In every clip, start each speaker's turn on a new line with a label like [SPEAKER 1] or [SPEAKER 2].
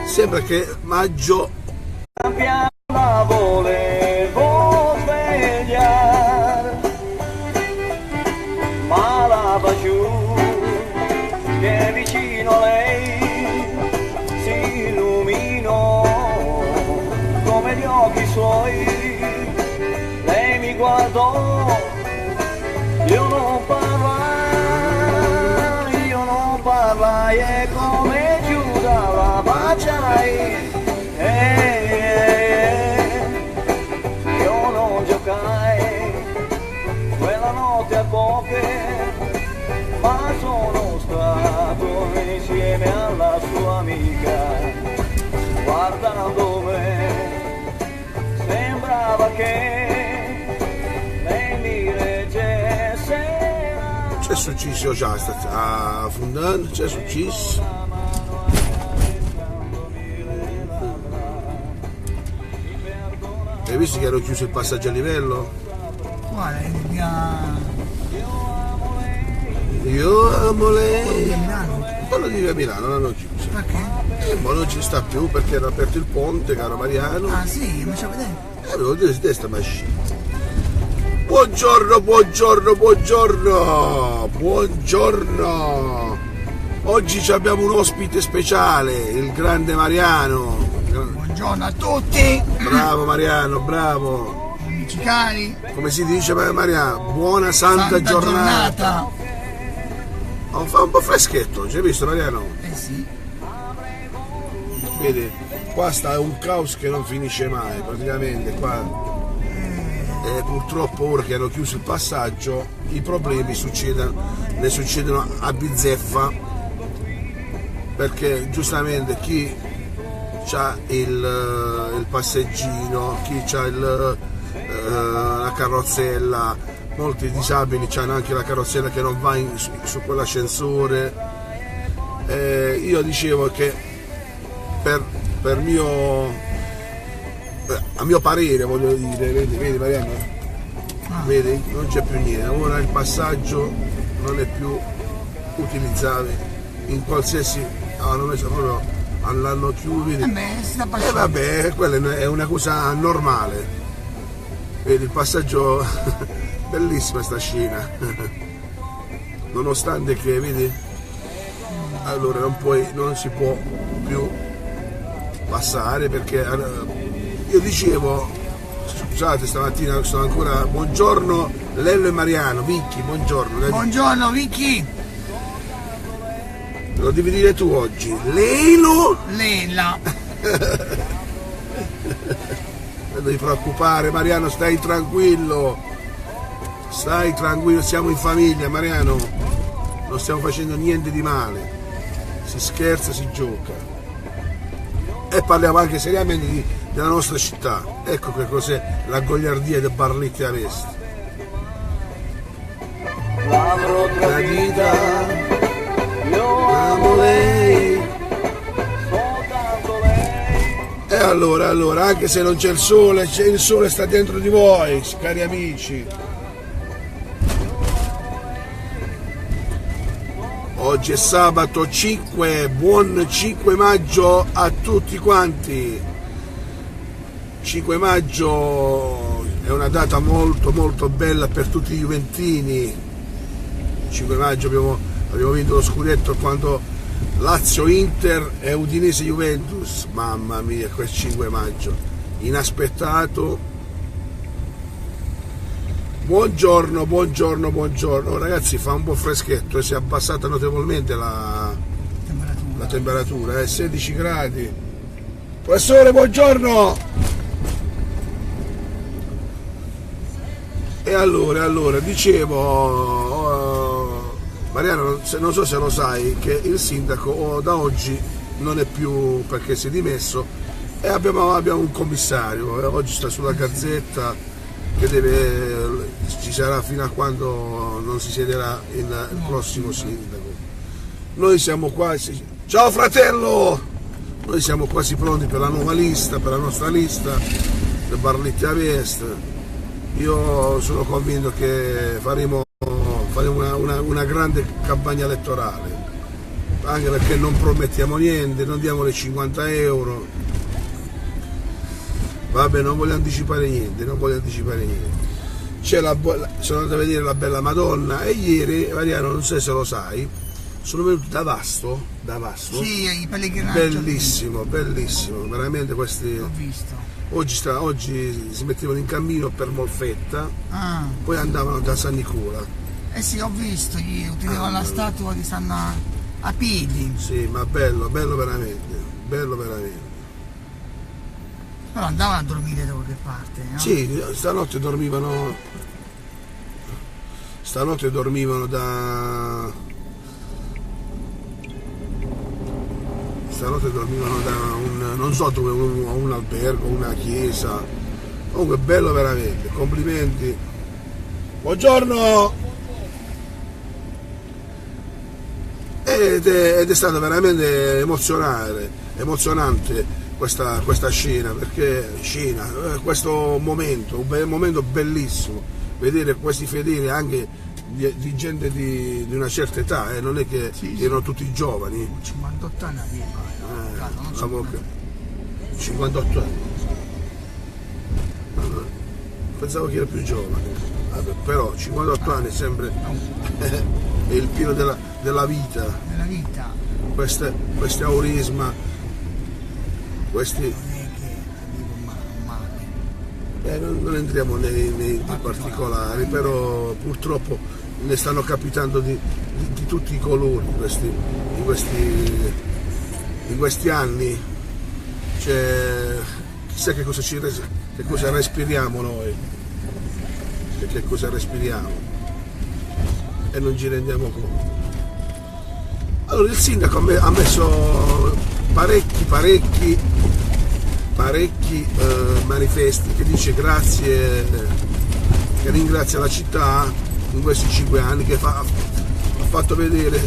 [SPEAKER 1] Sembra che maggio...
[SPEAKER 2] La volevo svegliare, ma la va giù, che vicino a lei si illuminò come gli occhi suoi. Lei mi guardò, io non parlai e come Giuda la baciai. Io non giocai quella notte a poker, ma sono stato insieme alla sua amica. Guardando me sembrava che lei mi leggesse.
[SPEAKER 1] C'è successo già, sta fundando, c'è successo. Hai visto che hanno chiuso il passaggio a livello?
[SPEAKER 3] Quale?
[SPEAKER 1] Io amo lei.
[SPEAKER 3] Di Milano?
[SPEAKER 1] Quello di via Milano l'hanno chiuso.
[SPEAKER 3] Perché?
[SPEAKER 1] Ma non ci sta più perché era aperto il ponte, caro Mariano.
[SPEAKER 3] Ah sì, mi ci vedere?
[SPEAKER 1] Avevo dire di testa macchina. Buongiorno, buongiorno, buongiorno, buongiorno. Oggi abbiamo un ospite speciale, il grande Mariano.
[SPEAKER 3] Buongiorno a tutti!
[SPEAKER 1] Bravo Mariano, bravo.
[SPEAKER 3] Amici cari!
[SPEAKER 1] Come si dice Mariano? Buona santa giornata. Oh, fa un po' freschetto, oggi hai visto Mariano?
[SPEAKER 3] Eh sì.
[SPEAKER 1] Vedi, qua sta un caos che non finisce mai, praticamente qua. E purtroppo ora che hanno chiuso il passaggio i problemi ne succedono a bizzeffa, perché giustamente chi c'ha il passeggino, chi c'ha la carrozzella, molti disabili hanno anche la carrozzella che non va su quell'ascensore. Io dicevo che a mio parere, voglio dire, vedi Mariano? Vedi? Non c'è più niente, ora il passaggio non è più utilizzabile in qualsiasi... hanno messo proprio, l'hanno chiuso. E vabbè, quella è una cosa normale. Vedi il passaggio, bellissima sta scena. Nonostante che, vedi, allora non si può più passare perché io dicevo, scusate, stamattina sono ancora, buongiorno Lello e Mariano, Vicky, buongiorno.
[SPEAKER 3] Buongiorno Vicky.
[SPEAKER 1] Lo devi dire tu oggi, Leilo?
[SPEAKER 3] Lela.
[SPEAKER 1] Non devi preoccupare Mariano, stai tranquillo, siamo in famiglia Mariano, non stiamo facendo niente di male, si scherza, si gioca e parliamo anche seriamente della nostra città. Ecco che cos'è la goliardia del Barletti a Vesti.
[SPEAKER 2] L'avrò
[SPEAKER 1] Tradita,
[SPEAKER 2] io
[SPEAKER 1] amo lei.
[SPEAKER 2] soltanto lei.
[SPEAKER 1] E allora, anche se non c'è il sole sta dentro di voi, cari amici. Oggi è sabato 5, buon 5 maggio a tutti quanti. 5 maggio è una data molto molto bella per tutti i juventini. 5 maggio abbiamo vinto lo scudetto quando Lazio-Inter e Udinese-Juventus. Mamma mia, quel 5 maggio inaspettato. Buongiorno, buongiorno, buongiorno. Ragazzi, fa un po' freschetto e si è abbassata notevolmente la temperatura, 16 gradi. Professore, buongiorno! E allora, dicevo, Mariano, non so se lo sai, che il sindaco da oggi non è più, perché si è dimesso, e abbiamo un commissario, oggi sta sulla Gazzetta, che ci sarà fino a quando non si siederà il prossimo sindaco. Noi siamo quasi, ciao fratello, noi siamo quasi pronti per la nuova lista, per la nostra lista del Barletti a Vest. Io sono convinto che faremo una grande campagna elettorale, anche perché non promettiamo niente, non diamo le 50 euro. Vabbè, non voglio anticipare niente, non voglio anticipare niente. Sono andato a vedere la bella Madonna e ieri, Mariano, non so se lo sai, sono venuti da Vasto,
[SPEAKER 3] Sì, i pellegrinaggi.
[SPEAKER 1] bellissimo, bellissimo, veramente questi.
[SPEAKER 3] Ho visto.
[SPEAKER 1] Oggi si mettevano in cammino per Molfetta,
[SPEAKER 3] Ah,
[SPEAKER 1] poi andavano da San Nicola.
[SPEAKER 3] eh sì, ho visto, gli utilizzavan la statua di Sanna a piedi.
[SPEAKER 1] Sì, ma bello, bello veramente, bello veramente.
[SPEAKER 3] Però andavano a dormire da qualche parte, no?
[SPEAKER 1] Sì, stanotte dormivano da non so dove, un albergo, una chiesa. Comunque bello veramente, complimenti. Buongiorno! Ed è stato veramente emozionante questa scena, questo momento, un momento bellissimo, vedere questi fedeli anche di gente di una certa età, non è che
[SPEAKER 3] Sì, sì.
[SPEAKER 1] erano tutti giovani.
[SPEAKER 3] 58 anni aveva, non so.
[SPEAKER 1] Avevo 58 anni. Pensavo che era più giovane. Vabbè, però 58 anni è sempre è il pieno della vita,
[SPEAKER 3] Nella vita
[SPEAKER 1] questi aurisma, questi.
[SPEAKER 3] non è che vivo male.
[SPEAKER 1] Non entriamo nei particolari, però purtroppo ne stanno capitando di tutti i colori in questi anni. Cioè, chissà che cosa respiriamo noi, che cosa respiriamo e non ci rendiamo conto. Allora il sindaco ha messo parecchi manifesti che dice grazie, che ringrazia la città in questi 5 anni, che ha fatto vedere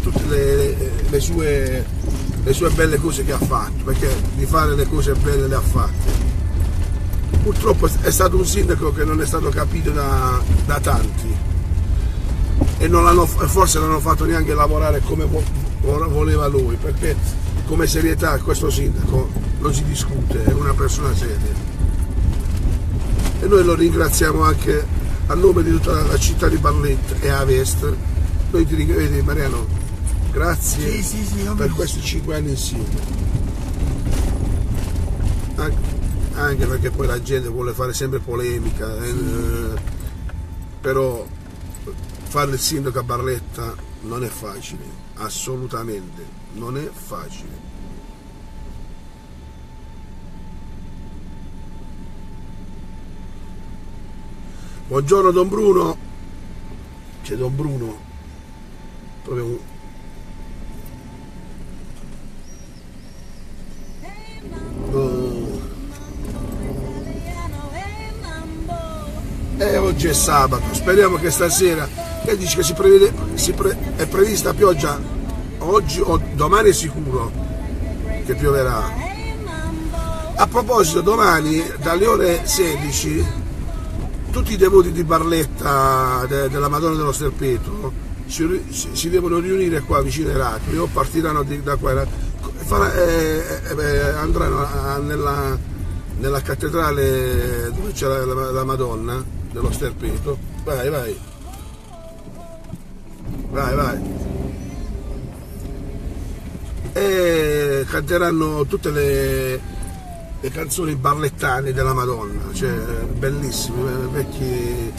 [SPEAKER 1] tutte le sue belle cose che ha fatto, perché di fare le cose belle le ha fatte. Purtroppo è stato un sindaco che non è stato capito da tanti e forse non hanno fatto neanche lavorare come voleva lui, perché come serietà questo sindaco non si discute, è una persona seria. E noi lo ringraziamo anche a nome di tutta la città di Barletta e Avest. Noi ti ringraziamo, Mariano, grazie
[SPEAKER 3] Sì, ho
[SPEAKER 1] per
[SPEAKER 3] visto.
[SPEAKER 1] questi 5 anni insieme. Anche perché poi la gente vuole fare sempre polemica, però fare il sindaco a Barletta non è facile, assolutamente non è facile. Buongiorno Don Bruno, c'è Don Bruno, proprio oggi è sabato, speriamo che stasera, che dici che è prevista pioggia oggi o domani, è sicuro che pioverà. A proposito, domani dalle ore 16 tutti i devoti di Barletta della Madonna dello Sterpeto si devono riunire qua vicino ai Racli, o partiranno da qua, andranno nella cattedrale dove c'è la Madonna dello Sterpeto. Vai. E canteranno tutte le canzoni barlettane della Madonna, cioè bellissime, vecchi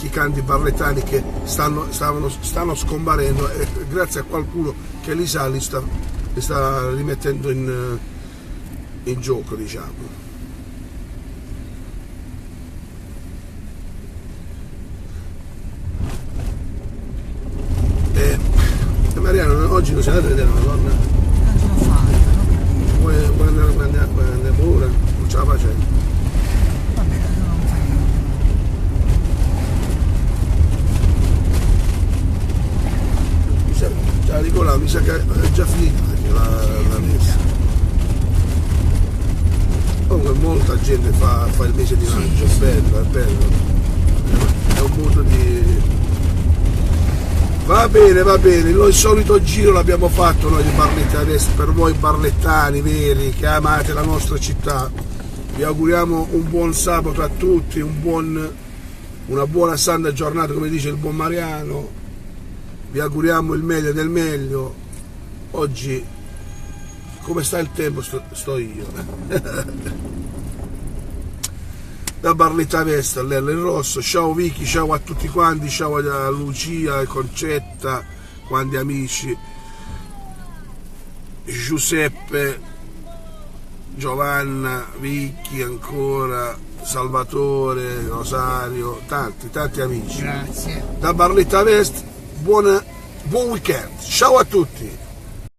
[SPEAKER 1] canti barlettani che stanno scomparendo, e grazie a qualcuno che li sa li sta rimettendo in gioco, diciamo. Mariano, oggi non sei andato a vedere la Madonna?
[SPEAKER 3] Non ce l'ho fatta,
[SPEAKER 1] Vuoi andare ora? Non ce la facendo?
[SPEAKER 3] va bene, non fai niente.
[SPEAKER 1] Nicola, mi sa che è già finita la messa. Comunque molta gente fa il mese di maggio, è bello, è un modo di Va bene, il solito giro l'abbiamo fatto noi di Barletta Est per voi barlettani veri che amate la nostra città. Vi auguriamo un buon sabato a tutti, una buona santa giornata, come dice il buon Mariano. Vi auguriamo il meglio del meglio. Oggi, come sta il tempo, sto io. Da Barletta Est, Lello in Rosso. Ciao Vicky, ciao a tutti quanti, ciao a Lucia, Concetta, quanti amici, Giuseppe, Giovanna, Vicky ancora, Salvatore, Rosario, tanti amici.
[SPEAKER 3] Grazie.
[SPEAKER 1] Da Barletta Est, buon weekend, ciao a tutti.